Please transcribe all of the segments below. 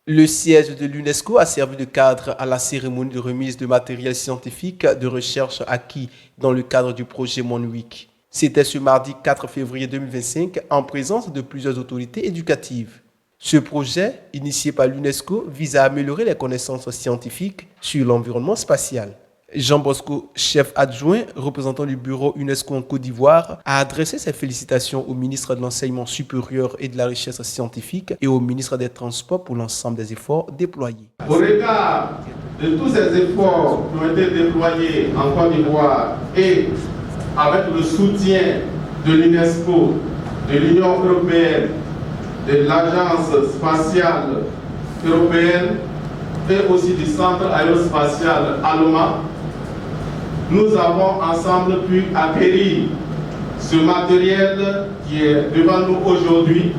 Le siège de l'UNESCO a servi de cadre à la cérémonie de remise de matériel scientifique de recherche acquis dans le cadre du projet Monweek. C'était ce mardi 4 février 2025 en présence de plusieurs autorités éducatives. Ce projet, initié par l'UNESCO, vise à améliorer les connaissances scientifiques sur l'environnement spatial. Jean Bosco, chef adjoint, représentant du bureau UNESCO en Côte d'Ivoire, a adressé ses félicitations au ministre de l'Enseignement supérieur et de la Recherche scientifique et au ministre des Transports pour l'ensemble des efforts déployés. Au regard de tous ces efforts qui ont été déployés en Côte d'Ivoire et avec le soutien de l'UNESCO, de l'Union européenne, de l'Agence spatiale européenne et aussi du Centre aérospatial ALOMA, nous avons ensemble pu acquérir ce matériel qui est devant nous aujourd'hui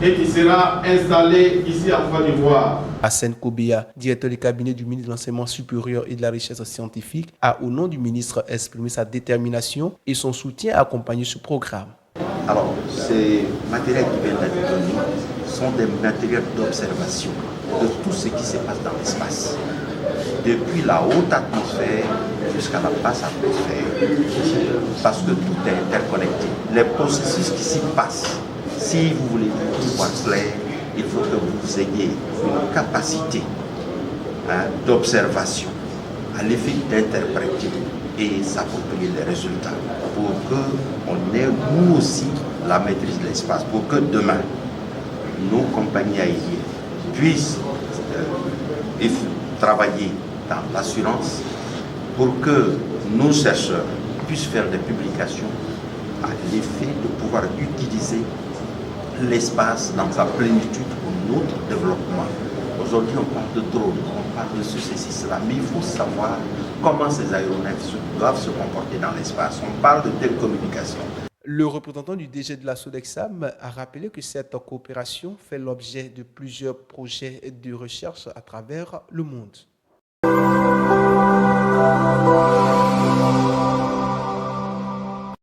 et qui sera installé ici en Côte d'Ivoire. Hassan Kobea, directeur du cabinet du ministre de l'Enseignement supérieur et de la Recherche scientifique, a au nom du ministre exprimé sa détermination et son soutien à accompagner ce programme. Alors, ces matériels qui viennent d'être donnés sont des matériels d'observation de tout ce qui se passe dans l'espace. Depuis la haute atmosphère jusqu'à la basse atmosphère, parce que tout est interconnecté. Les processus qui s'y passent, si vous voulez voir clair, il faut que vous ayez une capacité d'observation, à l'effet d'interpréter et s'approprier les résultats pour qu'on ait nous aussi la maîtrise de l'espace, pour que demain, nos compagnies aériennes puissent travailler dans l'assurance, pour que nos chercheurs puissent faire des publications à l'effet de pouvoir utiliser l'espace dans sa plénitude pour notre développement. Aujourd'hui, on parle de drones, on parle de ceci, cela, mais il faut savoir comment ces aéronefs doivent se comporter dans l'espace. On parle de télécommunications. Le représentant du DG de la Sodexam a rappelé que cette coopération fait l'objet de plusieurs projets de recherche à travers le monde.